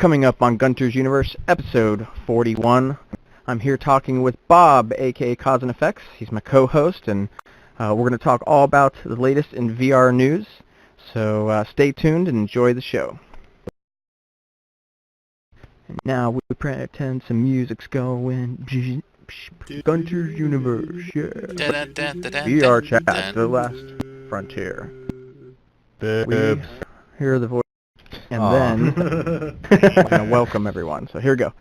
Coming up on Gunter's Universe, episode 41. I'm here talking with Bob, aka Cause and Effects. He's my co-host, and we're going to talk all about the latest in VR news. So stay tuned and enjoy the show. And now we pretend some music's going. Gunter's Universe, yeah. VR chat, the last frontier. We hear the voice. And then, we're going to welcome everyone. So here we go.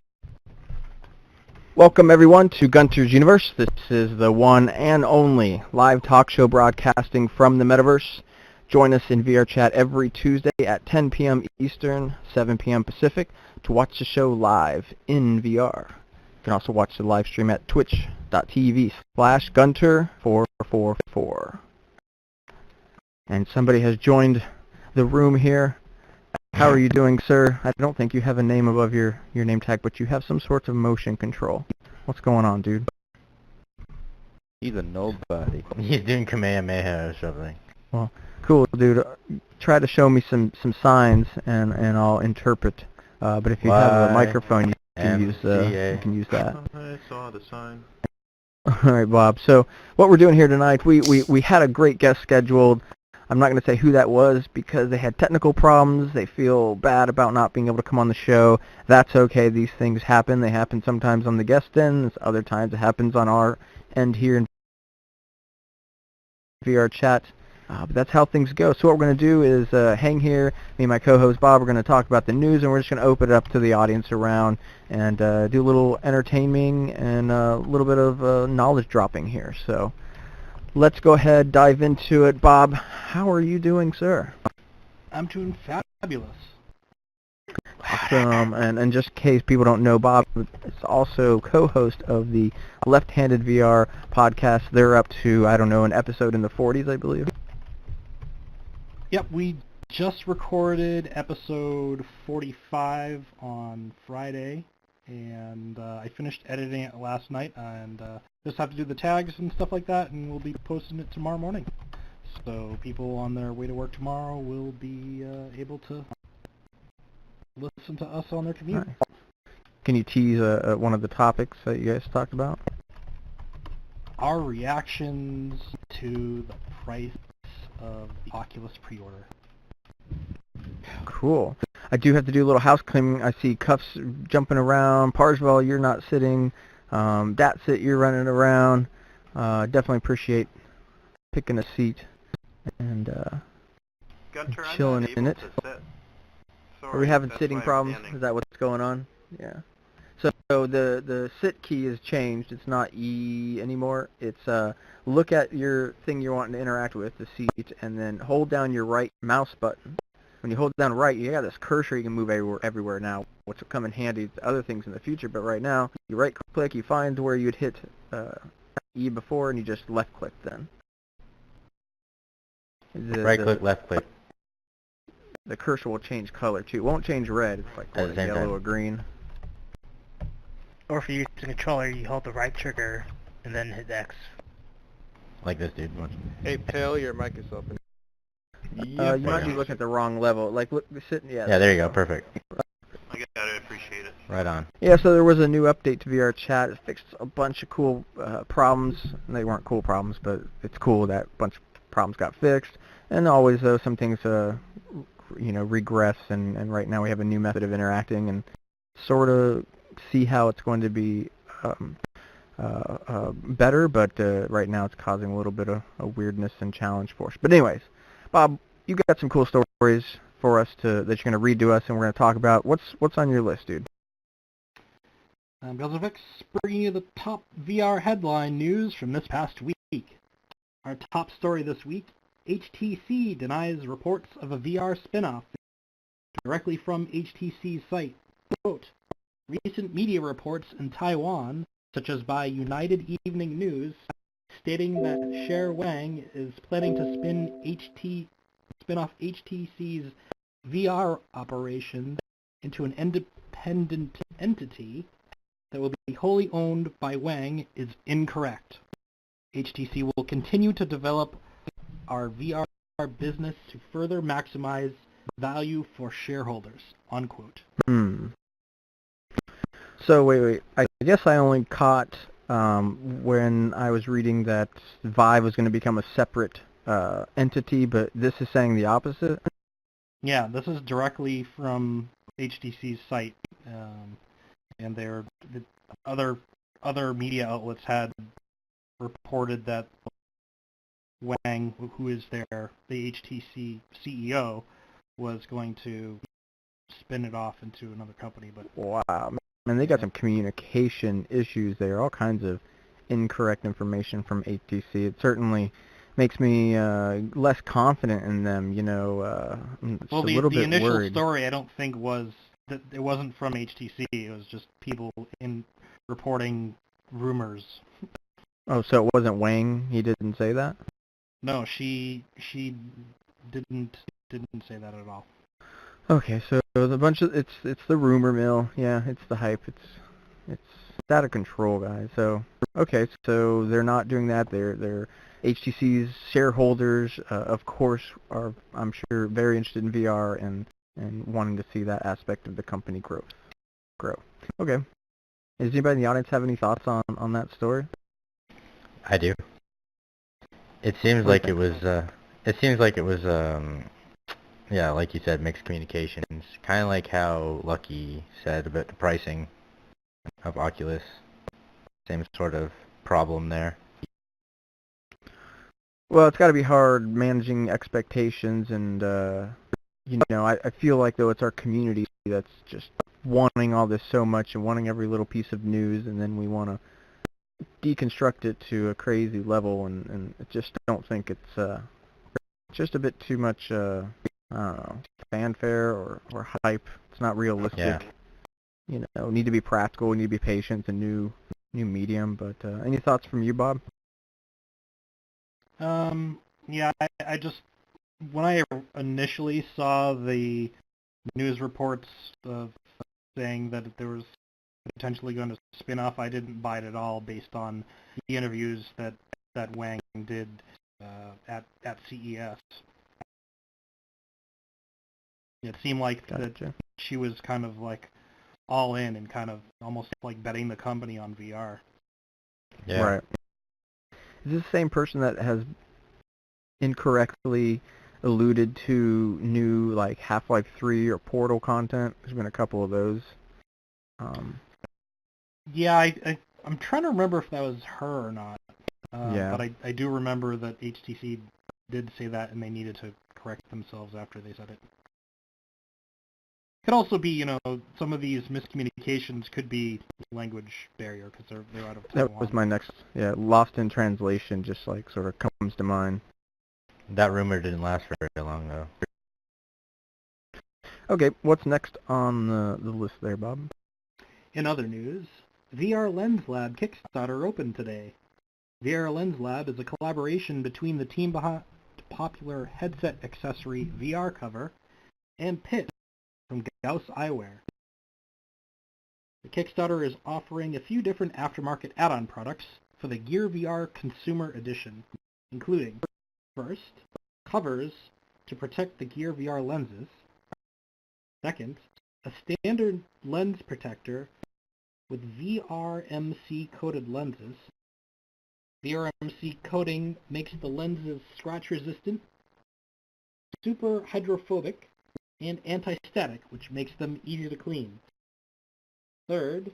Welcome everyone to Gunter's Universe. This is the one and only live talk show broadcasting from the metaverse. Join us in VR chat every Tuesday at 10 p.m. Eastern, 7 p.m. Pacific to watch the show live in VR. You can also watch the live stream at twitch.tv/Gunter444. And somebody has joined the room here. How are you doing, sir? I don't think you have a name above your name tag, but you have some sort of motion control. What's going on, dude? He's a nobody. He's doing Kamehameha or something. Well, cool, dude. Try to show me some signs, and I'll interpret. But if you have a microphone, you can use that. I saw the sign. All right, Bob. So what we're doing here tonight, we had a great guest scheduled. I'm not going to say who that was because they had technical problems. They feel bad about not being able to come on the show. That's okay. These things happen. They happen sometimes on the guest end. Other times it happens on our end here in VR chat. But that's how things go. So what we're going to do is hang here. Me and my co-host Bob are going to talk about the news, and we're just going to open it up to the audience around and do a little entertaining and a little bit of knowledge dropping here. So let's go ahead, dive into it. Bob, how are you doing, sir? I'm doing fabulous. Awesome. And just in case people don't know, Bob is also co-host of the Left-Handed VR podcast. They're up to, I don't know, an episode in the 40s, I believe. Yep, we just recorded episode 45 on Friday, and I finished editing it last night, and just have to do the tags and stuff like that, and we'll be posting it tomorrow morning. So people on their way to work tomorrow will be able to listen to us on their commute. Nice. Can you tease one of the topics that you guys talked about? Our reactions to the price of the Oculus pre-order. Cool. I do have to do a little house cleaning. I see Cuffs jumping around. Parswell, you're not sitting. Datsit, you're running around. Definitely appreciate picking a seat and Gunter, chilling I'm not in able it. to sit. Sorry, Are we having that's sitting why I'm problems? standing. Is that what's going on? Yeah. So the sit key is changed. It's not E anymore. It's look at your thing you're wanting to interact with, the seat, and then hold down your right mouse button. When you hold down right, you got this cursor you can move everywhere now, which will come in handy to other things in the future. But right now, you right-click, you find where you'd hit E before, and you just left-click then. Right-click, left-click. The cursor will change color, too. It won't change red. It's like At the same yellow time. or green. Or if you're using a controller, you hold the right trigger and then hit X. Like this dude. Hey, Pale, your mic is open. You might be looking at the wrong level. Like, look, sitting. Yeah, Yeah, there you go. Perfect. I gotta appreciate it. Right on. Yeah, so there was a new update to VR chat. It fixed a bunch of cool problems. They weren't cool problems, but it's cool that a bunch of problems got fixed. And always, some things, regress. And right now we have a new method of interacting and sort of see how it's going to be better. But right now it's causing a little bit of a weirdness and challenge for us. But anyways, Bob, you got some cool stories for us that you're going to read to us, and we're going to talk about. What's on your list, dude? Belzevic, bringing you the top VR headline news from this past week. Our top story this week, HTC denies reports of a VR spin-off directly from HTC's site. Quote, recent media reports in Taiwan, such as by United Evening News, stating that Cher Wang is planning to spin off HTC's VR operations into an independent entity that will be wholly owned by Wang is incorrect. HTC will continue to develop our VR business to further maximize value for shareholders, unquote. So wait. I guess I only caught when I was reading that Vive was going to become a separate entity, but this is saying the opposite? Yeah, this is directly from HTC's site, and the other media outlets had reported that Wang, who is the HTC CEO, was going to spin it off into another company. But Wow. Man, they got some communication issues there, all kinds of incorrect information from HTC. It certainly makes me less confident in them, I'm just well, a little the bit initial worried. story I don't think was that it wasn't from HTC. It was just people in reporting rumors. Oh, so it wasn't Wang? He didn't say that? No, she didn't say that at all. Okay, so the bunch of it's the rumor mill. Yeah, it's the hype. It's out of control, guys. So okay, so they're not doing that. They're HTC's shareholders, of course, are I'm sure very interested in VR and wanting to see that aspect of the company grow. Okay. Does anybody in the audience have any thoughts on that story? I do. It seems What like do it you was. It seems like it was. Yeah, like you said, mixed communications. Kind of like how Lucky said about the pricing of Oculus. Same sort of problem there. Well, it's got to be hard managing expectations, and I feel like though it's our community that's just wanting all this so much and wanting every little piece of news, and then we want to deconstruct it to a crazy level, and I just don't think it's just a bit too much I don't know, fanfare or hype. It's not realistic. Yeah. Need to be practical, we need to be patient. It's a new medium. But any thoughts from you, Bob? Yeah, I just when I initially saw the news reports of saying that there was potentially going to spin off, I didn't buy it at all based on the interviews that Wang did at CES. It seemed like that she was kind of like all in and kind of almost like betting the company on VR. Yeah. Right. Is this the same person that has incorrectly alluded to new like Half-Life 3 or Portal content? There's been a couple of those. Yeah, I'm trying to remember if that was her or not. Yeah. But I do remember that HTC did say that, and they needed to correct themselves after they said it. Could also be, some of these miscommunications could be language barrier because they're out of Taiwan. That was my next, lost in translation, just like sort of comes to mind. That rumor didn't last very long, though. Okay, what's next on the list there, Bob? In other news, VR Lens Lab Kickstarter opened today. VR Lens Lab is a collaboration between the team behind the popular headset accessory VR Cover and Pit from Gauss Eyewear. The Kickstarter is offering a few different aftermarket add-on products for the Gear VR Consumer Edition, including, first, covers to protect the Gear VR lenses. Second, a standard lens protector with VRMC coated lenses. VRMC coating makes the lenses scratch resistant, super hydrophobic, and anti-static, which makes them easy to clean. Third,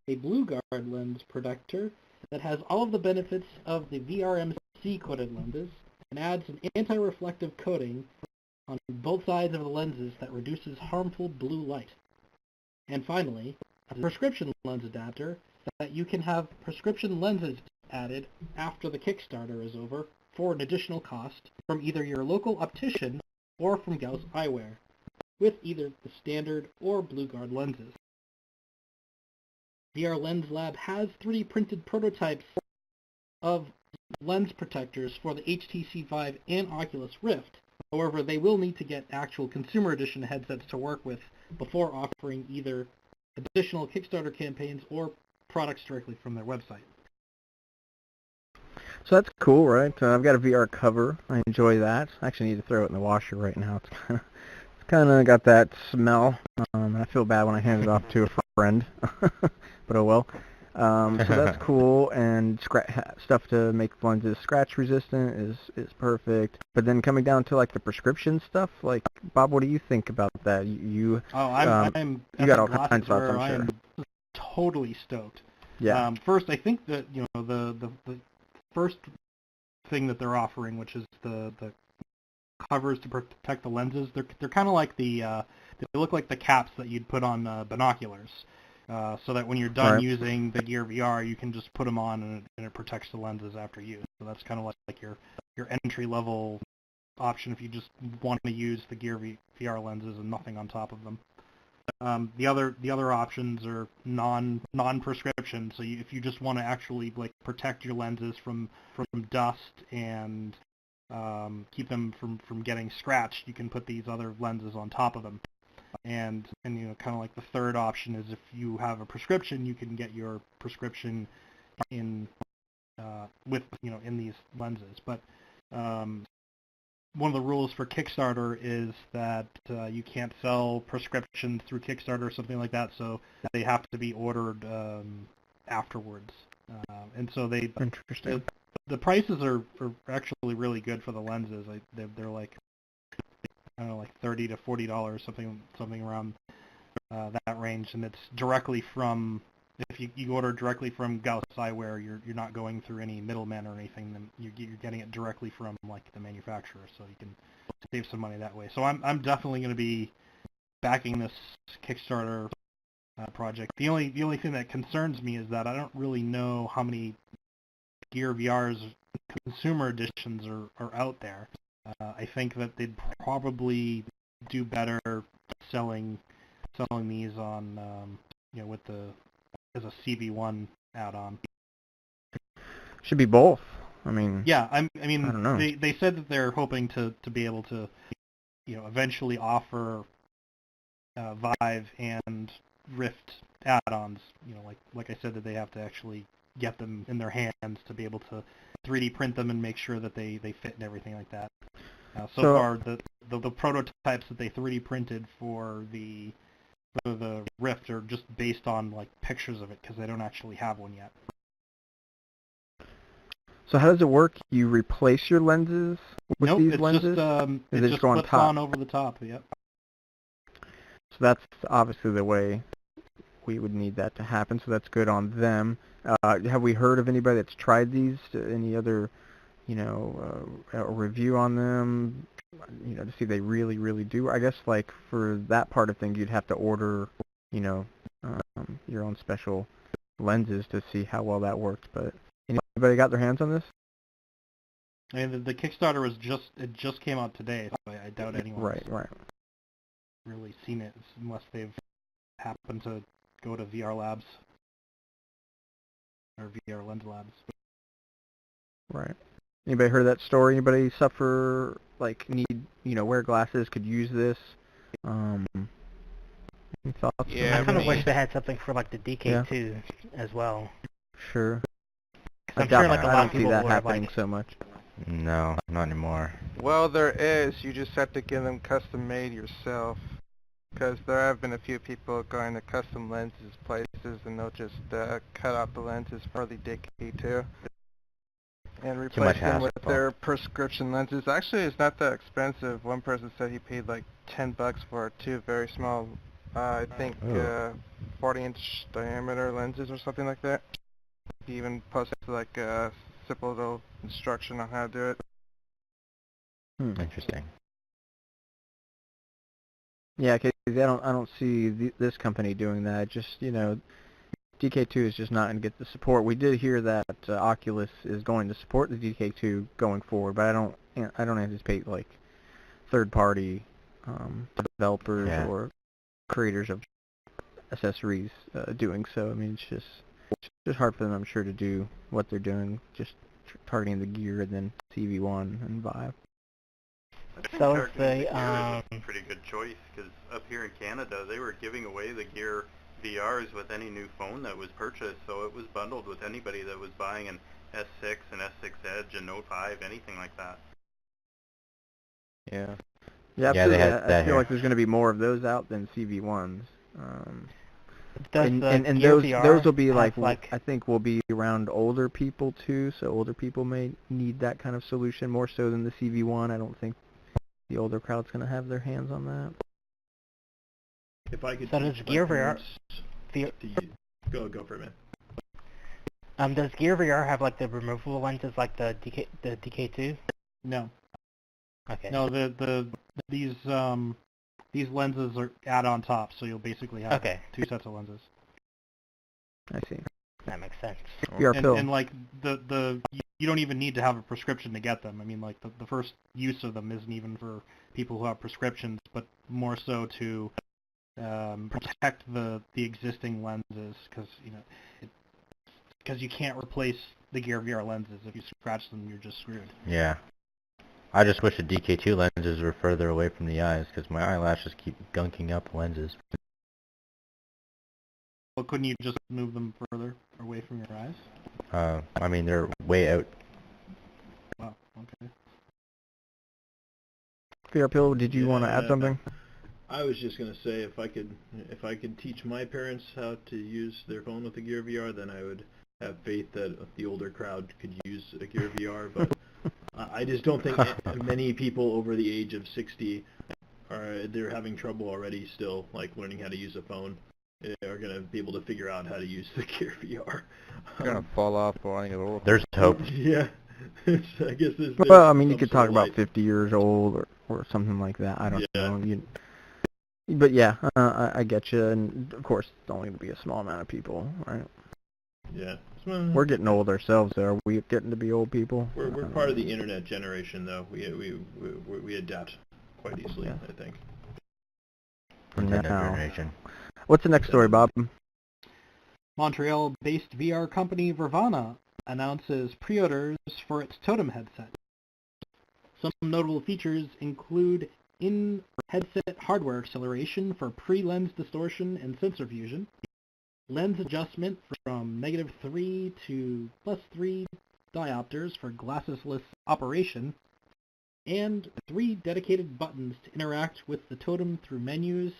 a Blue Guard lens protector that has all of the benefits of the VRMC coated lenses and adds an anti-reflective coating on both sides of the lenses that reduces harmful blue light. And finally, a prescription lens adapter that you can have prescription lenses added after the Kickstarter is over for an additional cost from either your local optician or from Gauss Eyewear, with either the standard or Blue Guard lenses. VR Lens Lab has 3D printed prototypes of lens protectors for the HTC Vive and Oculus Rift. However, they will need to get actual consumer edition headsets to work with before offering either additional Kickstarter campaigns or products directly from their website. So that's cool, right? I've got a VR cover. I enjoy that. I actually need to throw it in the washer right now. It's Kind of got that smell. I feel bad when I hand it off to a friend, but oh well. So that's cool, and stuff to make lenses scratch resistant is perfect. But then coming down to like the prescription stuff, like Bob, what do you think about that? I'm you got all kinds of thoughts, I'm I sure. am totally stoked. Yeah. First, I think that the first thing that they're offering, which is the covers to protect the lenses, they're kind of like they look like the caps that you'd put on binoculars, so that when you're done using the Gear VR, you can just put them on and it protects the lenses after use. So that's kind of like your entry level option if you just want to use the Gear VR lenses and nothing on top of them. The other options are non-prescription. So if you just want to actually like protect your lenses from dust and keep them from getting scratched, you can put these other lenses on top of them. And kind of like the third option is if you have a prescription, you can get your prescription in in these lenses. But one of the rules for Kickstarter is that you can't sell prescriptions through Kickstarter or something like that, so they have to be ordered afterwards. And so Interesting. The prices are actually really good for the lenses. They're like, I don't know, like $30 to $40, something around that range, and it's directly from. If you order directly from Gauss Eyewear, you're not going through any middlemen or anything. Then you're getting it directly from like the manufacturer, so you can save some money that way. So I'm definitely going to be backing this Kickstarter project. The only thing that concerns me is that I don't really know how many Gear VR's consumer editions are out there. I think that they'd probably do better selling these on with as a CV1 add-on. Should be both. I mean. Yeah, I mean, I don't know. They said that they're hoping to be able to, eventually offer Vive and Rift add-ons. Like I said, that they have to actually get them in their hands to be able to 3D print them and make sure that they fit and everything like that. So far, the prototypes that they 3D printed for the Rift are just based on like pictures of it because they don't actually have one yet. So how does it work? You replace your lenses with these lenses? It just go on flips top? on over the top. Yep. So that's obviously the way we would need that to happen. So that's good on them. Have we heard of anybody that's tried these? Any other, a review on them? To see if they really, really do. I guess like for that part of things, you'd have to order, your own special lenses to see how well that worked. But anybody got their hands on this? I mean, the Kickstarter just came out today, so I doubt anyone's really seen it unless they've happened to go to VR Labs or VR Lens Labs. Right. Anybody heard that story? Anybody suffer, need, wear glasses, could use this? Any thoughts? Yeah, I kind of me. wish they had something for like the DK2 as well. Sure. I'm sure like a I lot don't of see people that would have happening like. so much. No, not anymore. Well, there is. You just have to get them custom made yourself. Because there have been a few people going to custom lenses places and they'll just cut out the lenses for the DK2 and replace them with their prescription lenses. Actually, it's not that expensive. One person said he paid like $10 for two very small, I think 40-inch diameter lenses or something like that. He even posted like a simple little instruction on how to do it. Interesting. Yeah, because I don't see this company doing that. Just DK2 is just not going to get the support. We did hear that Oculus is going to support the DK2 going forward, but I don't anticipate like third-party developers or creators of accessories doing so. I mean, it's just hard for them, I'm sure, to do what they're doing, just targeting the Gear and then CV1 and Vive. I think So targeting they, the Gear is a pretty good choice because up here in Canada they were giving away the Gear VRs with any new phone that was purchased, so it was bundled with anybody that was buying an S6, an S6 Edge, a Note 5, anything like that. Yeah. Yeah, Yeah, they absolutely. had I that feel here. like there's going to be more of those out than CV1s. Does And the and Gear those VR will be have, I think will be around older people too. So older people may need that kind of solution more so than the CV1. I don't think the older crowd's going to have their hands on that. If I could So does teach my Gear VR parents the to go for it, man. does Gear VR have like the removable lenses like the DK2? No. Okay. No, these lenses are add on top, so you'll basically have Okay. 2 sets of lenses. I see. That makes sense. VR pill. And like you don't even need to have a prescription to get them. I mean, like the first use of them isn't even for people who have prescriptions, but more so to protect the existing lenses, because you can't replace the Gear VR lenses. If you scratch them, you're just screwed. Yeah. I just wish the DK2 lenses were further away from the eyes, because my eyelashes keep gunking up lenses. Well, couldn't you just move them further away from your eyes? I mean, they're way out. Wow. Okay. VR pill. Did you want to add Yeah. something? I was just gonna say if I could teach my parents how to use their phone with the Gear VR, then I would have faith that the older crowd could use a Gear VR. But I just don't think many people over the age of 60 they're having trouble already still, like learning how to use a phone. Are gonna be able to figure out how to use the Gear VR. You're gonna fall off while running a roller. There's hope. Yeah. I guess there's Well, I mean, you some could sort talk of about light. 50 years old or something like that. I don't Yeah. know. But yeah, I get you. And of course, it's only going to be a small amount of people, right? Yeah. We're getting old ourselves, though. Are we getting to be old people? We're part of the internet generation, though. We adapt quite easily, Yeah. I think. For Nintendo now. generation. What's the next story, Bob? Montreal-based VR company Vervana announces pre-orders for its Totem headset. Some notable features include in-headset hardware acceleration for pre-lens distortion and sensor fusion, lens adjustment from -3 to +3 diopters for glassesless operation, and 3 dedicated buttons to interact with the Totem through menus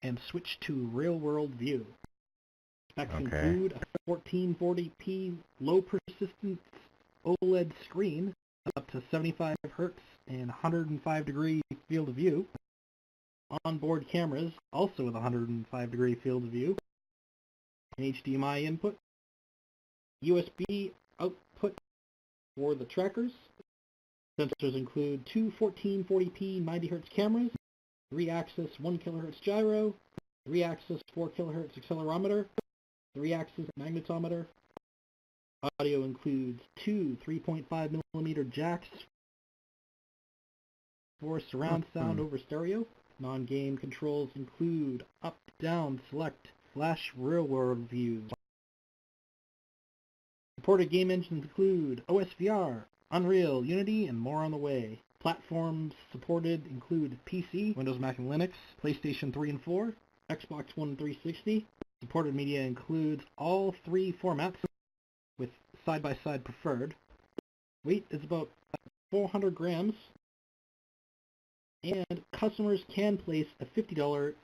and switch to real-world view. Specs Okay. include a 1440p low-persistence OLED screen up to 75 Hz and 105-degree field of view, onboard cameras also with 105-degree field of view, an HDMI input, USB output for the trackers. Sensors include 2 1440p 90Hz cameras, 3-axis 1 kHz gyro, 3-axis 4 kHz accelerometer, 3-axis magnetometer. Audio includes 2 3.5mm jacks for surround sound over stereo. Non-game controls include up, down, select, flash, real-world view. Supported game engines include OSVR, Unreal, Unity, and more on the way. Platforms supported include PC, Windows, Mac, and Linux, PlayStation 3 and 4, Xbox One 360. Supported media includes all 3 formats, with side-by-side preferred. Weight is about 400 grams, and customers can place a $50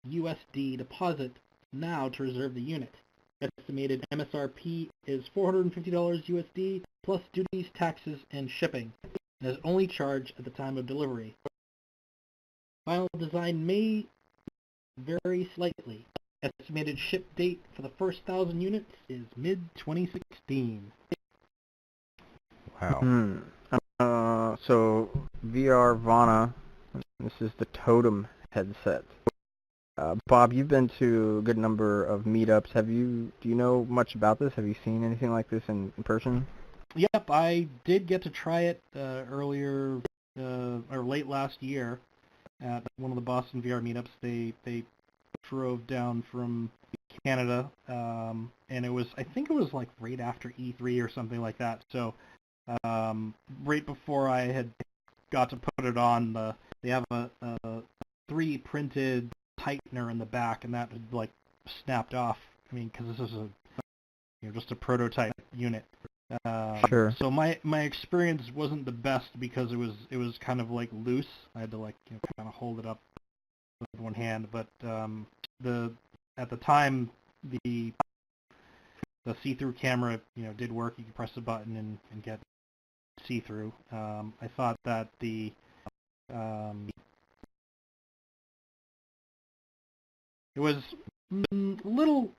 USD deposit now to reserve the unit. Estimated MSRP is $450 USD plus duties, taxes, and shipping, and is only charged at the time of delivery. Final design may vary slightly. Estimated ship date for the first 1,000 units is mid-2016. Wow. So VR Vana, this is the Totem headset. Bob, you've been to a good number of meetups. Do you know much about this? Have you seen anything like this in person? Yep, I did get to try it earlier, or late last year at one of the Boston VR meetups. They drove down from Canada, and I think it was like right after E3 or something like that. So right before I had got to put it on, they have a 3D printed tightener in the back, and that had like snapped off. I mean, because this is just a prototype unit. Sure. So my experience wasn't the best because it was kind of like loose. I had to like kind of hold it up with one hand. But at the time the see-through camera did work. You could press a button and get see-through. I thought that the it was little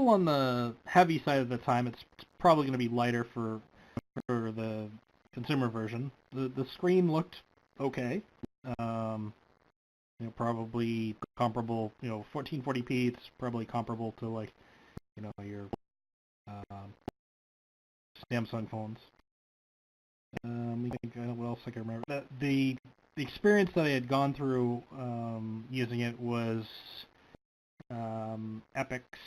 on the heavy side at the time. It's probably going to be lighter for the consumer version. The screen looked okay. Probably comparable. 1440p. It's probably comparable to like your Samsung phones. What else I can remember? The experience that I had gone through using it was Epic's.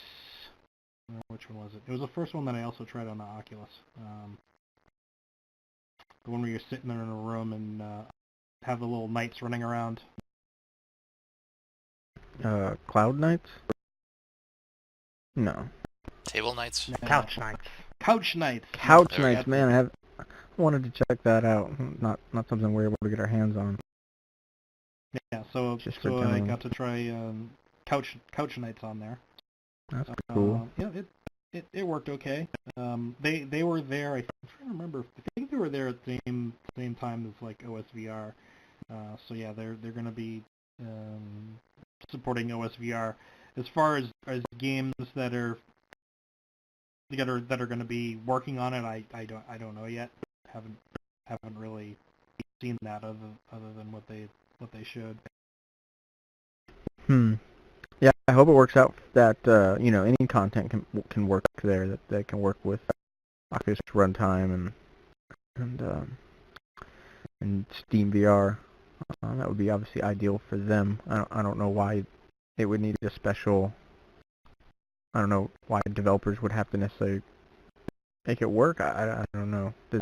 Which one was it? It was the first one that I also tried on the Oculus. The one where you're sitting there in a room and have the little knights running around. Cloud Knights? No. Table Knights? No. Couch Nights. Couch Knights. Couch There we Knights, go. man, I wanted to check that out. Not something we're able to get our hands on. Yeah, so Just for I demo. got to try Couch Knights on there. That's cool. Yeah, it worked okay. They were there. I'm trying to remember. I think they were there at the same time as like OSVR. So yeah, they're going to be supporting OSVR. As far as games that are going to be working on it, I don't know yet. Haven't really seen that other than what they showed. Yeah, I hope it works out that any content can work there, that they can work with Oculus Runtime and Steam VR. That would be obviously ideal for them. I don't know why it would need a special. I don't know why developers would have to necessarily make it work. I don't know. Does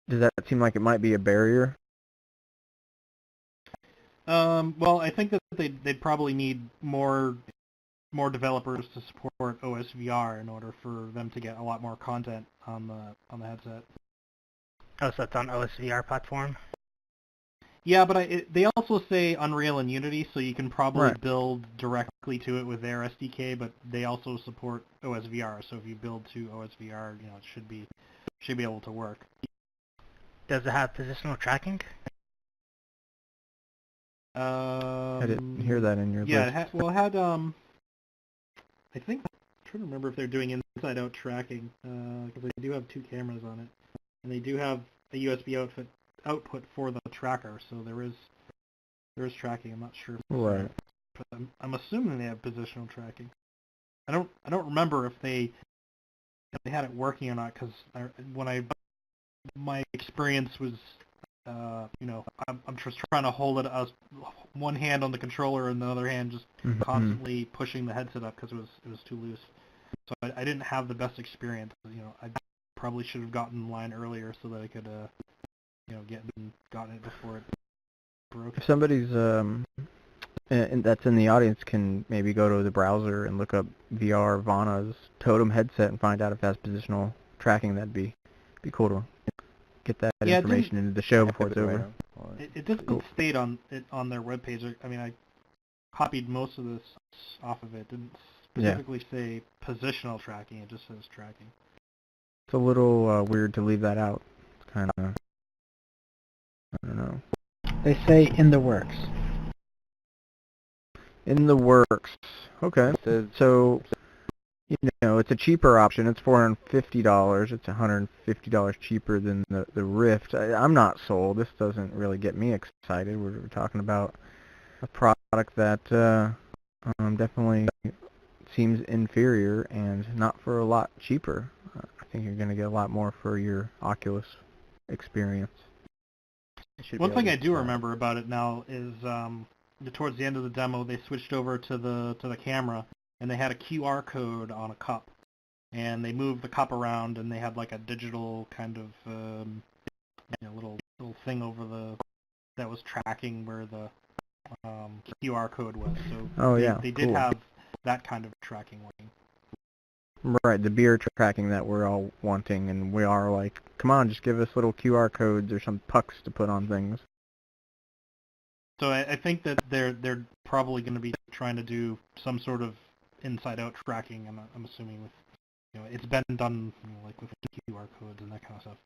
that seem like it might be a barrier? Well, I think that they'd probably need more developers to support OSVR in order for them to get a lot more content on the headset. Oh, so that's on OSVR platform? Yeah, but they also say Unreal and Unity, so you can probably Right. build directly to it with their SDK, but they also support OSVR, so if you build to OSVR, it should be able to work. Does it have positional tracking? I didn't hear that in your Yeah, list. it had I think I'm trying to remember if they're doing inside-out tracking, because they do have two cameras on it, and they do have a USB output for the tracker, so there is tracking. I'm not sure. Right. But I'm assuming they have positional tracking. I don't remember if they had it working or not, because my experience was I'm just trying to hold it as one hand on the controller and the other hand just Mhm. constantly pushing the headset up because it was too loose. So I didn't have the best experience. I probably should have gotten in line earlier so that I could gotten it before it broke. If somebody's and that's in the audience can maybe go to the browser and look up VR Vana's Totem headset and find out if that's positional tracking, that'd be cool to get that Yeah, information into the show before it's over. It didn't state on their webpage. I mean, I copied most of this off of it. It didn't specifically say positional tracking. It just says tracking. It's a little weird to leave that out. It's kind of, I don't know. They say in the works. In the works. Okay. So, it's a cheaper option. It's $450. It's $150 cheaper than the Rift. I'm not sold. This doesn't really get me excited. We're talking about a product that definitely seems inferior and not for a lot cheaper. I think you're going to get a lot more for your Oculus experience. One thing I do remember about it now is towards the end of the demo, they switched over to the camera, and they had a QR code on a cup, and they moved the cup around, and they had like a digital kind of little thing over that was tracking where the QR code was. So they did cool. have that kind of tracking working. Right, the beer tracking that we're all wanting, and we are like, come on, just give us little QR codes or some pucks to put on things. So I think that they're probably going to be trying to do some sort of inside-out tracking. I'm assuming with, it's been done like with QR codes and that kind of stuff.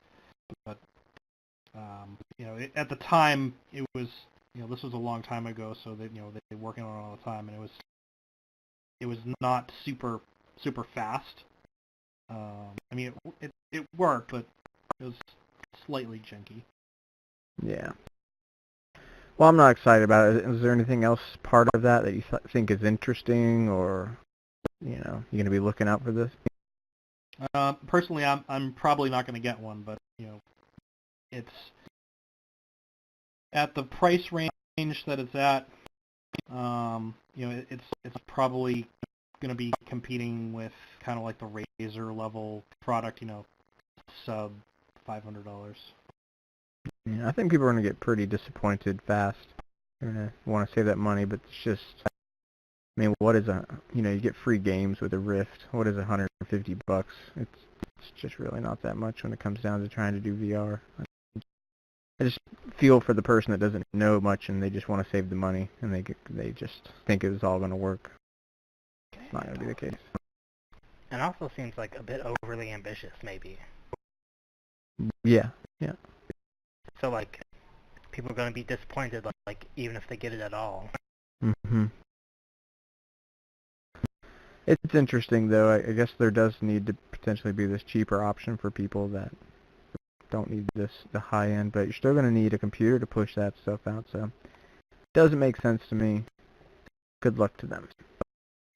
But at the time it was, this was a long time ago, so they were working on it all the time, and it was not super fast. I mean, it worked, but it was slightly janky. Yeah. Well, I'm not excited about it. Is there anything else part of that you think is interesting, or you're going to be looking out for this? Personally, I'm probably not going to get one, but it's at the price range that it's at. It's probably going to be competing with kind of like the Razer level product, sub $500. Yeah, I think people are going to get pretty disappointed fast. They're going to want to save that money, but it's just, I mean, what is you get free games with a Rift. What is $150? It's just really not that much when it comes down to trying to do VR. I just feel for the person that doesn't know much and they just want to save the money, and they just think it's all going to work. It's not going to be the case. It also seems like a bit overly ambitious, maybe. Yeah. So, like, people are going to be disappointed, like, even if they get it at all. Mm-hmm. It's interesting, though. I guess there does need to potentially be this cheaper option for people that don't need the high end, but you're still going to need a computer to push that stuff out, so it doesn't make sense to me. Good luck to them.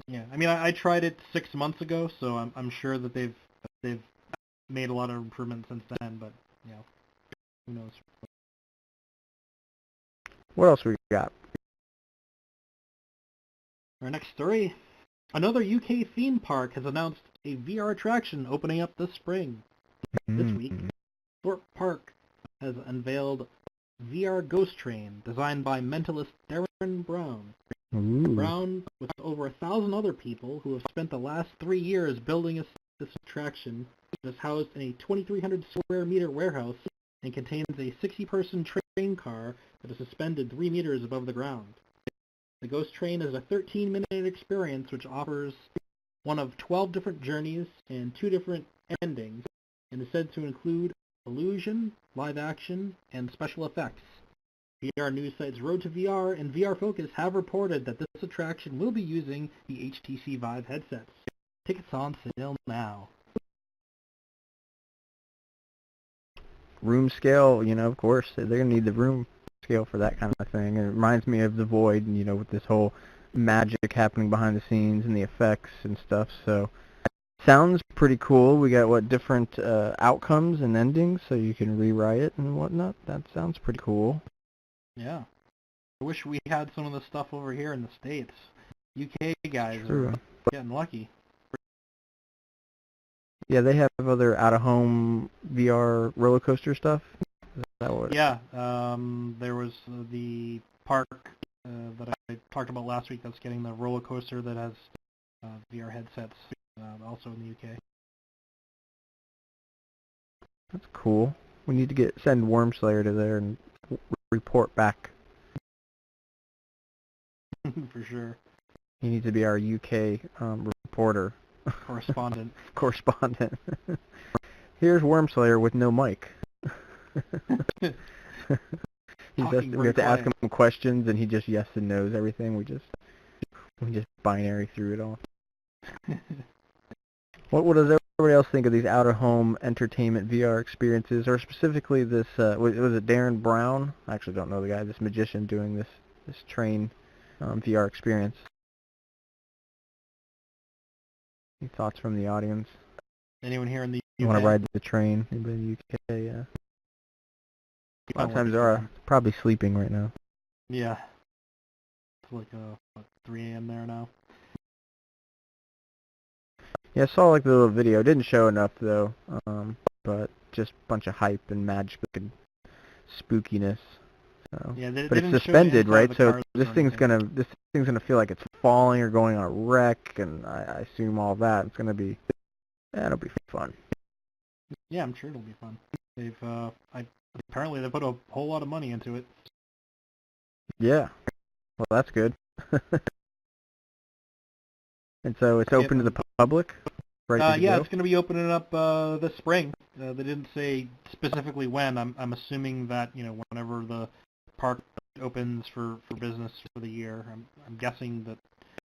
Yeah, I mean, I tried it 6 months ago, so I'm sure that they've made a lot of improvements since then, but who knows? What else we got? Our next story. Another UK theme park has announced a VR attraction opening up this spring. This week, Thorpe Park has unveiled VR Ghost Train, designed by mentalist Darren Brown. Ooh. Brown, with over 1,000 other people who have spent the last 3 years building this attraction, is housed in a 2,300 square meter warehouse and contains a 60-person train car that is suspended 3 meters above the ground. The Ghost Train is a 13-minute experience which offers one of 12 different journeys and 2 different endings, and is said to include illusion, live action, and special effects. VR news sites Road to VR and VR Focus have reported that this attraction will be using the HTC Vive headsets. Tickets on sale now. Room scale, of course, they're going to need the room scale for that kind of thing. And it reminds me of The Void, with this whole magic happening behind the scenes and the effects and stuff. So, sounds pretty cool. We got, different outcomes and endings, so you can rewrite it and whatnot. That sounds pretty cool. Yeah. I wish we had some of this stuff over here in the States. UK guys True. Are getting lucky. Yeah, they have other out-of-home VR roller coaster stuff. Is that what? Yeah, there was the park that I talked about last week that's getting the roller coaster that has VR headsets, also in the UK. That's cool. We need to send Wormslayer to there and report back. For sure. He needs to be our UK reporter. Correspondent. Correspondent. Here's Wormslayer with no mic. We have to ask him questions, and he just yes and knows everything. We just binary through it all. What does everybody else think of these out-of-home entertainment VR experiences, or specifically this? Was it Darren Brown? I actually don't know the guy. This magician doing this train VR experience. Any thoughts from the audience? Anyone here in the UK? You want to ride the train? Anybody in the UK? Yeah. A lot of times they are probably sleeping right now. Yeah. It's like 3 a.m. there now. Yeah, I saw the little video. It didn't show enough though, but just a bunch of hype and magic and spookiness. So. Yeah, but it's suspended, right? So this thing's gonna feel like it's falling or going on a wreck, and I assume all that. It's gonna be That'll be fun. Yeah, I'm sure it'll be fun. Apparently they put a whole lot of money into it. Yeah. Well, that's good. And so it's open to the public? Ready to Yeah, go? it's going to be opening up this spring. They didn't say specifically when. I'm assuming that, whenever the park opens for business for the year. I'm guessing that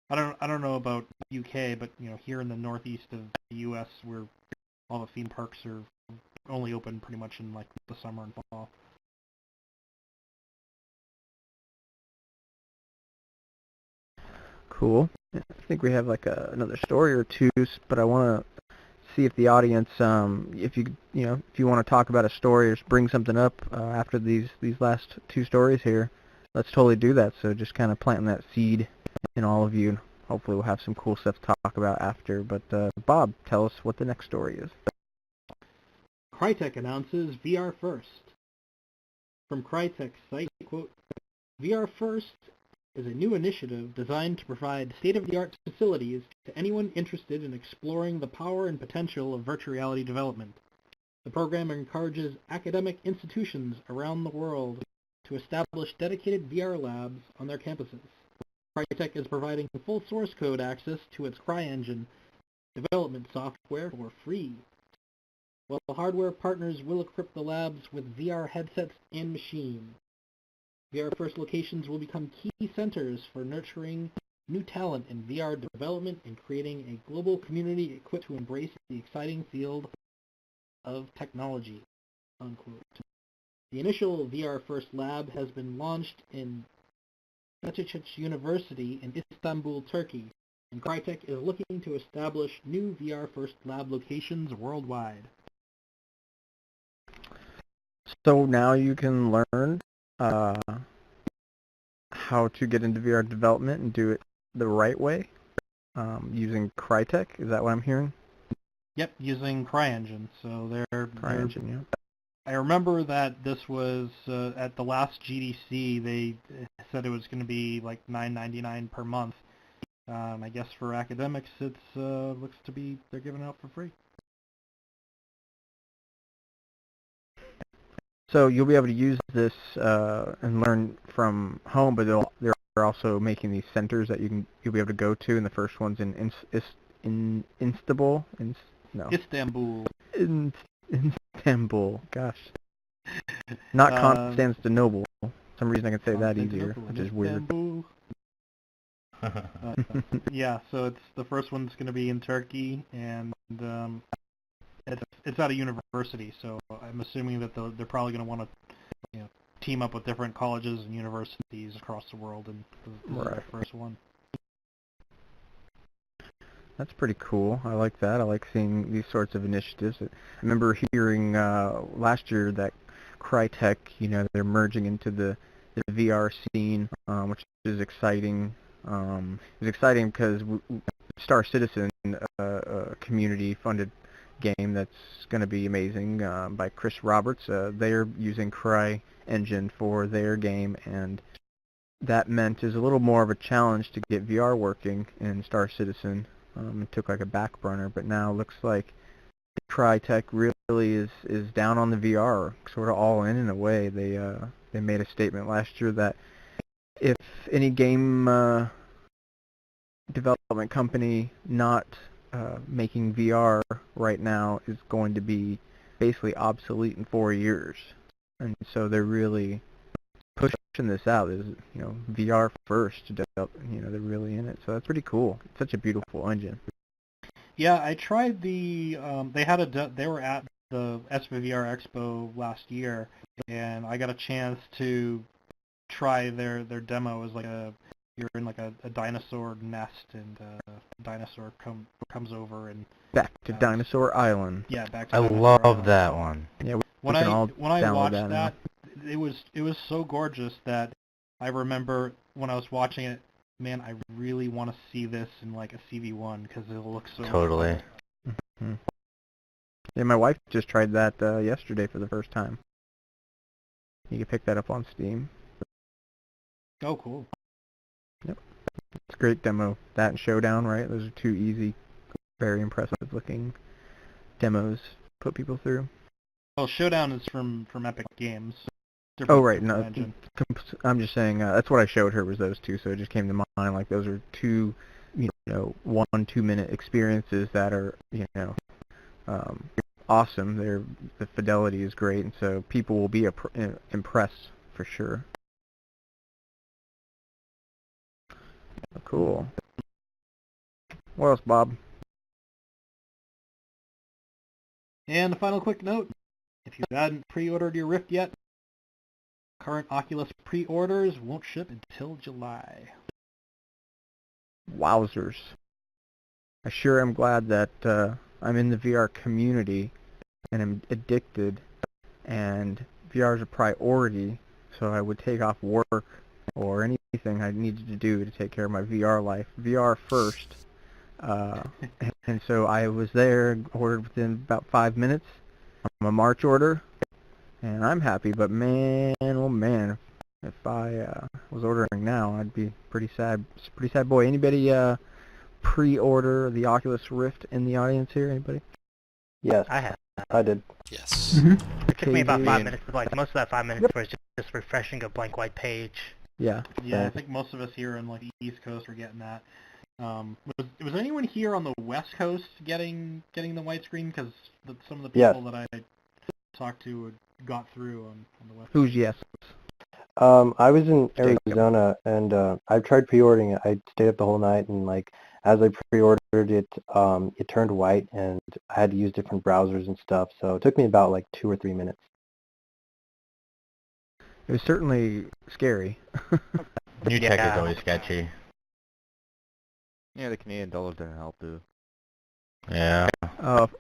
I don't know about UK, but here in the northeast of the US, where all the theme parks are only open pretty much in like the summer and fall. Cool. I think we have like another story or two, but I want to see if the audience, if you want to talk about a story or just bring something up after these last two stories here, let's totally do that. So just kind of planting that seed in all of you. Hopefully we'll have some cool stuff to talk about after. But Bob, tell us what the next story is. Crytek announces VR First. From Crytek's site, quote, VR First is a new initiative designed to provide state-of-the-art facilities to anyone interested in exploring the power and potential of virtual reality development. The program encourages academic institutions around the world to establish dedicated VR labs on their campuses. Crytek is providing full source code access to its CryEngine development software for free, while hardware partners will equip the labs with VR headsets and machines. VR First locations will become key centers for nurturing new talent in VR development and creating a global community equipped to embrace the exciting field of technology, unquote. The initial VR First lab has been launched in Boğaziçi University in Istanbul, Turkey, and Crytek is looking to establish new VR First lab locations worldwide. So now you can learn how to get into VR development and do it the right way using Crytek. Is that what I'm hearing? Yep, using CryEngine. So CryEngine, yeah. I remember that this was at the last GDC. They said it was going to be like $9.99 per month. I guess for academics, it looks to be they're giving it out for free. So you'll be able to use this and learn from home, but they're also making these centers that you'll be able to go to, and the first one's in Istanbul. Istanbul. Istanbul. Gosh. Not Constantinople. For some reason I can say that easier, which is weird. Yeah, so the first one's going to be in Turkey, and it's at a university, so I'm assuming that they're probably going to want to team up with different colleges and universities across the world, and this is the first one. That's pretty cool. I like that. I like seeing these sorts of initiatives. I remember hearing last year that Crytek, they're merging into the VR scene, which is exciting. It was exciting because Star Citizen, a community-funded game that's going to be amazing by Chris Roberts. They're using CryEngine for their game, and that meant is a little more of a challenge to get VR working in Star Citizen. It took like a back burner, but now it looks like Crytek really is down on the VR, sort of all in a way. They made a statement last year that if any game development company not making VR right now is going to be basically obsolete in 4 years, and so they're really pushing this out. Is VR first to develop. They're really in it, so that's pretty cool. It's such a beautiful engine. Yeah, I tried they were at the SVVR Expo last year, and I got a chance to try their demo. As like you're in like a dinosaur nest, and a dinosaur comes over and back to Dinosaur Island. Yeah, back to I Dinosaur love Island. that one. Yeah, when I watched that that, it was so gorgeous that I remember when I was watching it, man, I really want to see this in like a CV1 because it looks so Totally. Mm-hmm. Yeah, my wife just tried that yesterday for the first time. You can pick that up on Steam. Oh, cool. Yep. It's a great demo. That and Showdown, right? Those are two easy, very impressive looking demos put people through. Well, Showdown is from Epic Games. Oh, right. Different No, engine. I'm just saying that's what I showed her was those two, so it just came to mind like those are two, 1-2 minute experiences that are, awesome. The fidelity is great, and so people will be impressed for sure. Cool. What else, Bob? And a final quick note, if you hadn't pre-ordered your Rift yet, current Oculus pre-orders won't ship until July. Wowzers. I sure am glad that I'm in the VR community and am addicted, and VR is a priority, so I would take off work or anything I needed to do to take care of my VR life. VR first. And so I was there, ordered within about 5 minutes. I'm a March order, and I'm happy, but man, oh man, if I was ordering now, I'd be pretty sad. Pretty sad boy. Anybody pre-order the Oculus Rift in the audience here? Anybody? Yes, I have. I did. Yes. It took me about KV. 5 minutes, but like most of that 5 minutes was just refreshing a blank white page. Yeah. Yeah, I think most of us here on like the East Coast were getting that. Was anyone here on the West Coast getting the white screen? Because some of the Yes. people that I talked to got through on the West Who's Coast. yes? I was in Jacob. Arizona, and I tried pre-ordering it. I stayed up the whole night, and like as I pre-ordered it, it turned white, and I had to use different browsers and stuff. So it took me about like 2 or 3 minutes. It was certainly scary. New tech is Yeah. always sketchy. Yeah, the Canadian dollar didn't help too. Yeah.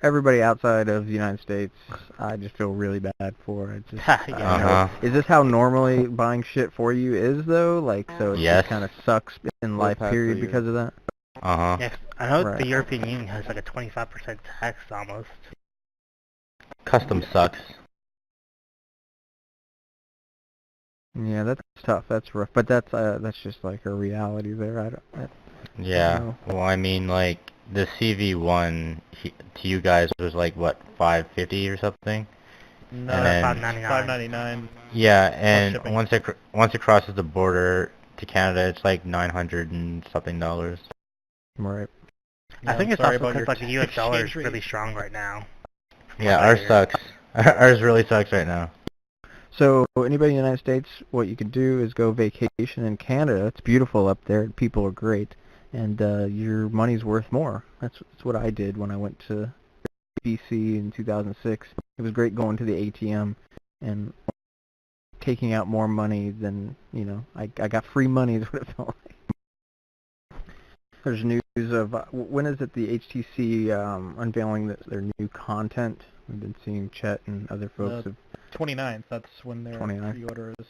Everybody outside of the United States, I just feel really bad for. It just, I don't Uh-huh. know. Is this how normally buying shit for you is, though? Like, so it Yes. just kind of sucks in life past period 3 years. because of that? Uh-huh. Yeah, I know Right. the European Union has like a 25% tax almost. Custom sucks. Yeah, that's tough. That's rough. But that's just like a reality there. I Yeah. know. Well, I mean, like, the CV1 to you guys was like, what, $550 or something? No, And then- $5.99. Yeah, and shipping. once it crosses the border to Canada, it's like $900 and something dollars. Right. I think I'm it's sorry also about your because like the US dollar is exchange rate. really strong right now. Yeah, What I ours hear. sucks. Ours really sucks right now. So anybody in the United States, what you could do is go vacation in Canada. It's beautiful up there. People are great, and your money's worth more. That's what I did when I went to BC in 2006. It was great going to the ATM and taking out more money than I got free money is what it felt like. There's news of when is it the HTC unveiling their new content? We've been seeing Chet and other folks have 29th, that's when their 29th. pre-order is.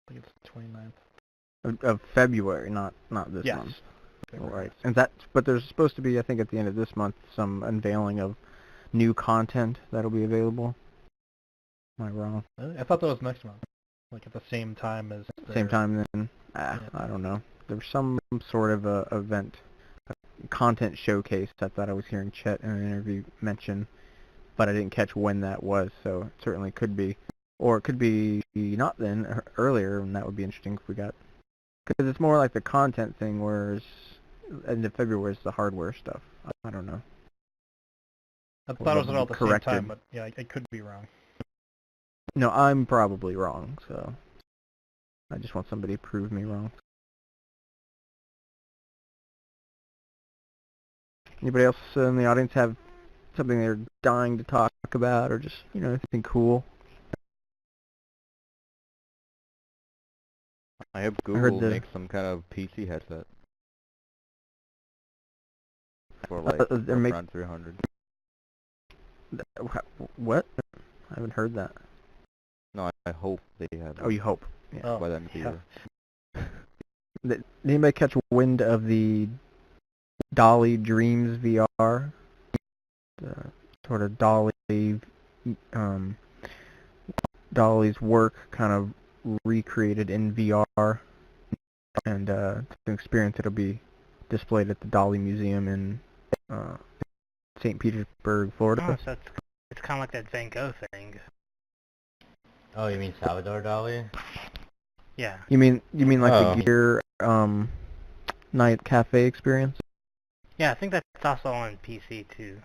I think it's the 29th. of February, not this Yes. month. All right. And but there's supposed to be, I think, at the end of this month, some unveiling of new content that'll be available. Am I wrong? Really? I thought that was next month. Like at the same time as Same their- time then? Yeah. I don't know. There's some sort of a event, a content showcase I thought I was hearing Chet in an interview mention, but I didn't catch when that was, so it certainly could be. Or it could be not then, earlier, and that would be interesting if we got... Because it's more like the content thing, whereas end of February is the hardware stuff. I don't know. I thought it was Well, all at the same corrected. time, but yeah, I could be wrong. No, I'm probably wrong, so I just want somebody to prove me wrong. Anybody else in the audience have something they're dying to talk about, or just, anything cool? I hope I heard Google the- makes some kind of PC headset. For like they're make- around 300. What? I haven't heard that. No, I hope they have Oh, you hope. Yeah. Oh, by the end of the yeah. year. Did anybody catch wind of the Dolly Dreams VR? The sort of Dolly's work kind of recreated in VR, and it's an experience that'll be displayed at the Dolly Museum in St. Petersburg, Florida. Oh, so it's kind of like that Van Gogh thing. Oh, you mean Salvador Dali? Yeah. You mean like Oh. the Gear night cafe experience? Yeah, I think that's also on PC too.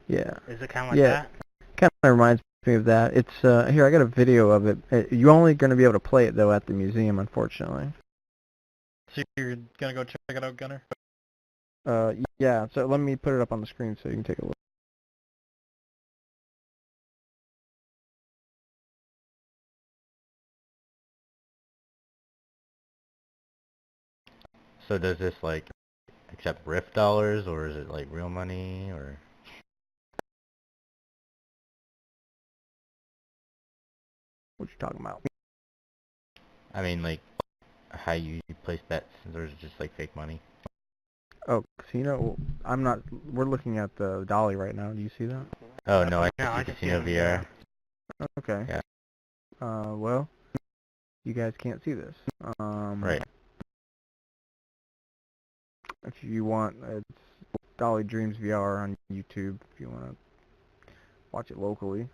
Yeah. Is it kind of like Yeah. that? Kind of reminds me of that. It's here. I got a video of it. You're only going to be able to play it though at the museum, unfortunately. So you're gonna go check it out, Gunter? Yeah. So let me put it up on the screen so you can take a look. So does this like accept Rift dollars, or is it like real money, or? What you talking about? I mean, like how you place bets, or is it just like fake money? Oh, casino. I'm not. We're looking at the dolly right now. Do you see that? Oh no, I No, I see can see Casino it, VR. Okay. Yeah. Well, you guys can't see this. Right. If you want, it's Dolly Dreams VR on YouTube. If you want to watch it locally.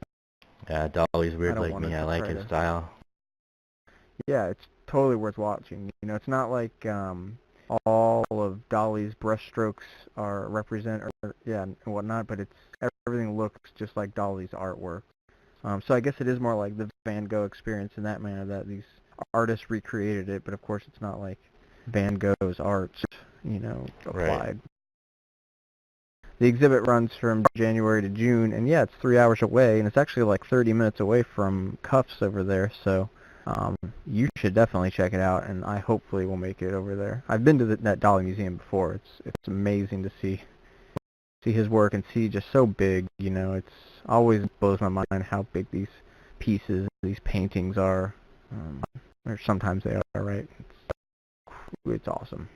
Yeah, Dolly's weird don't like want it me. I to like try his to- style. Yeah, it's totally worth watching. You know, it's not like all of Dolly's brushstrokes are represent or yeah and whatnot, but it's everything looks just like Dolly's artwork. So I guess it is more like the Van Gogh experience in that manner that these artists recreated it, but of course it's not like Van Gogh's art, you know, applied. Right. The exhibit runs from January to June, and yeah, it's 3 hours away, and it's actually like 30 minutes away from Cuffs over there, so you should definitely check it out, and I hopefully will make it over there. I've been to that Dolly Museum before. It's amazing to see his work and see just so big, you know. It's always blows my mind how big these pieces, these paintings are, or sometimes they are, right? It's awesome.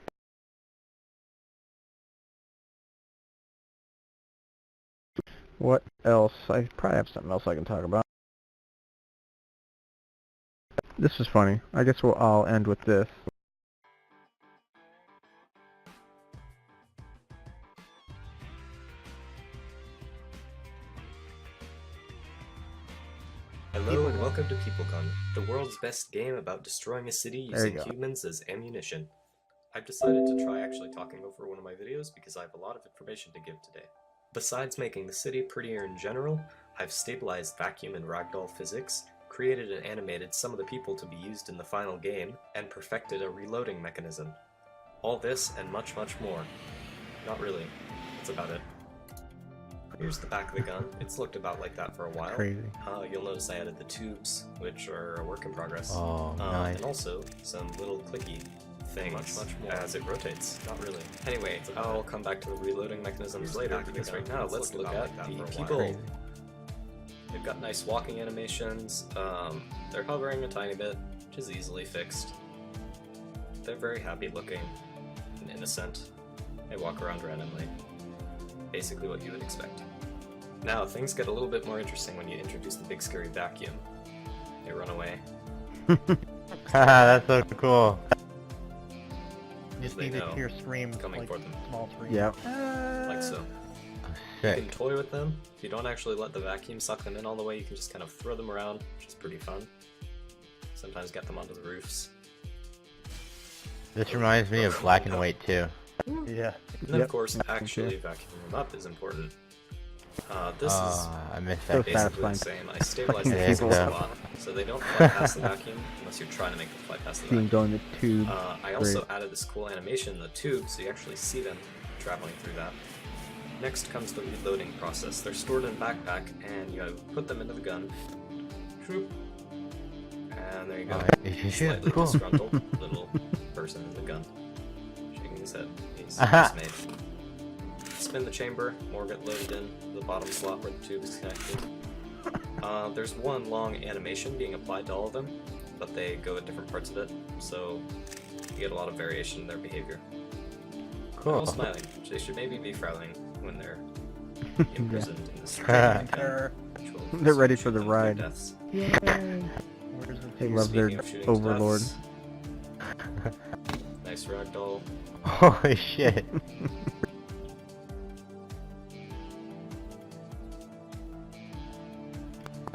What else? I probably have something else I can talk about. This is funny. I guess I'll end with this. Hello and welcome to PeopleCon, the world's best game about destroying a city There you using go. humans as ammunition. I've decided to try actually talking over one of my videos because I have a lot of information to give today. Besides making the city prettier in general, I've stabilized vacuum and ragdoll physics, created and animated some of the people to be used in the final game, and perfected a reloading mechanism. All this and much, much more. Not really. That's about it. Here's the back of the gun. It's looked about like that for a while. Crazy. You'll notice I added the tubes, which are a work in progress. Oh, nice. And also some little clicky things much more as it rotates. Not really. Anyway, I'll come back to the reloading mechanisms later, because right now let's look at the people. Crazy. They've got nice walking animations. They're hovering a tiny bit, which is easily fixed. They're very happy looking and innocent. They walk around randomly. Basically what you would expect. Now, things get a little bit more interesting when you introduce the big scary vacuum. They run away. That's so cool. You just They need to know hear screams, coming like for them. small screams. Yep. Like so. Oh, You can sick. toy with them. If you don't actually let the vacuum suck them in all the way, you can just kind of throw them around, which is pretty fun. Sometimes get them onto the roofs. This reminds me of Black and White too. Yeah. And then, Yep. of course, Okay. actually vacuuming them up is important. This is I missed So that. basically satisfying. the same. I stabilize Fucking the people. vehicles a lot, so they don't fly past the vacuum unless you're trying to make them fly past the See him vacuum. go in the tube. I also added this cool animation in the tube, so you actually see them traveling through that. Next comes the reloading process. They're stored in a backpack, and you put them into the gun. Shoop. And there you go. Slightly Cool. disgruntled little person in the gun. Shaking his head. He's Aha. dismayed. Spin the chamber, more get loaded in the bottom slot where the tube is connected. There's one long animation being applied to all of them, but they go at different parts of it, so you get a lot of variation in their behavior. They're all Cool. smiling. They should maybe be frowning when they're imprisoned in this They're- They're ready for the ride. Deaths. Where's the They love their Speaking of shooting overlord. deaths, nice ragdoll. Holy shit.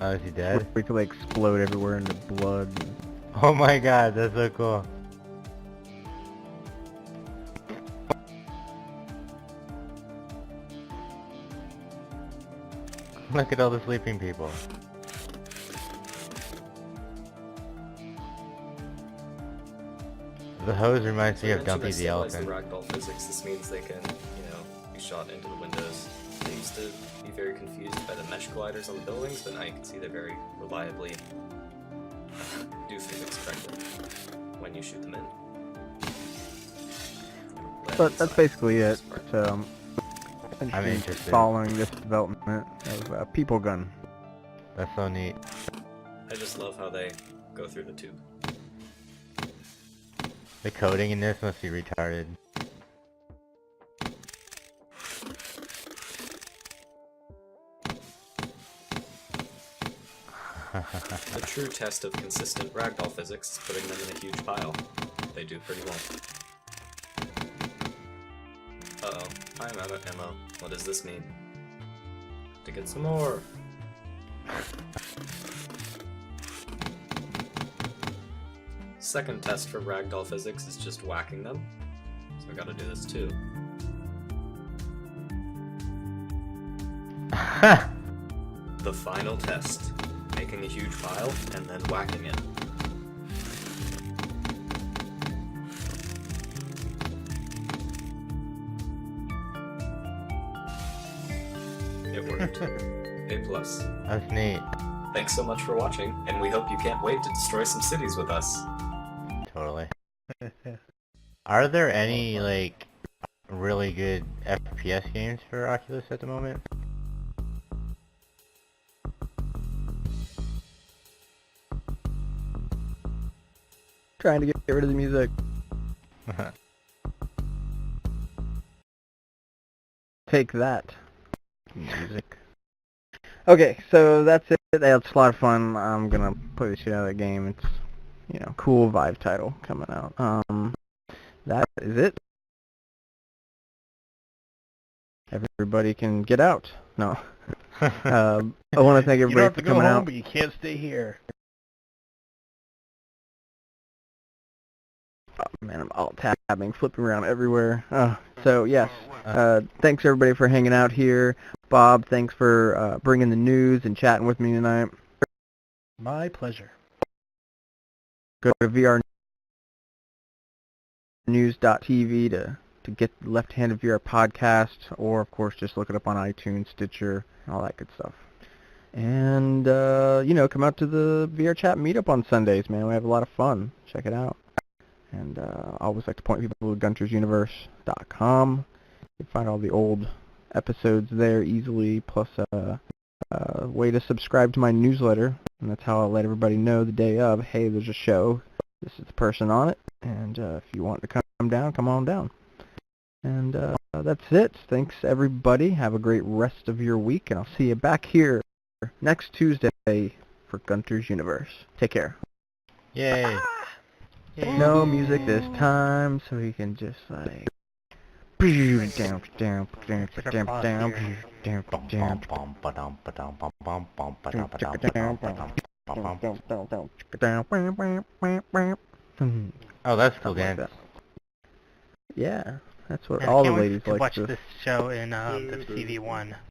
Oh, is he dead? We could like explode everywhere into blood. Oh my god, that's so cool. Look at all the sleeping people. The hose reminds me of Dumpy the elephant. The ragdoll physics. This means they can, be shot into the windows. They used to be very confused by the mesh colliders on the buildings, but now you can see they very reliably do physics correctly when you shoot them in. But that's basically it. So I'm interested. Following this development of People Gun. That's so neat. I just love how they go through the tube. The coding in this must be retarded. The true test of consistent ragdoll physics is putting them in a huge pile. They do pretty well. Uh-oh, I'm out of ammo. What does this mean? To get some more! Second test for ragdoll physics is just whacking them. So I gotta do this too. The final test. Making a huge pile and then whacking it. It worked. A+. That's neat. Thanks so much for watching, and we hope you can't wait to destroy some cities with us. Totally. Are there any, like, really good FPS games for Oculus at the moment? Trying to get rid of the music. Take that. Music. Okay, so that's it. That's a lot of fun. I'm gonna play the shit out of the game. It's, cool Vive title coming out. That is it. Everybody can get out. No. I want to thank everybody for coming out. But you can't stay here. Oh, man, I'm alt tabbing, flipping around everywhere. So yes, thanks everybody for hanging out here. Bob, thanks for bringing the news and chatting with me tonight. My pleasure. Go to vrnews.tv to get the Left-Handed VR podcast, or of course just look it up on iTunes, Stitcher, all that good stuff. And come out to the VR Chat meetup on Sundays, man. We have a lot of fun. Check it out. And I always like to point people to guntersuniverse.com. You can find all the old episodes there easily, plus a way to subscribe to my newsletter. And that's how I'll let everybody know the day of, hey, there's a show. This is the person on it. And if you want to come down, come on down. And that's it. Thanks, everybody. Have a great rest of your week. And I'll see you back here next Tuesday for Gunter's Universe. Take care. Yay. Yay. No music this time, so we can just like Oh, that's cool, Dan. Yeah, that's what And all I the can't wait ladies to like watch to. this show in the CV1.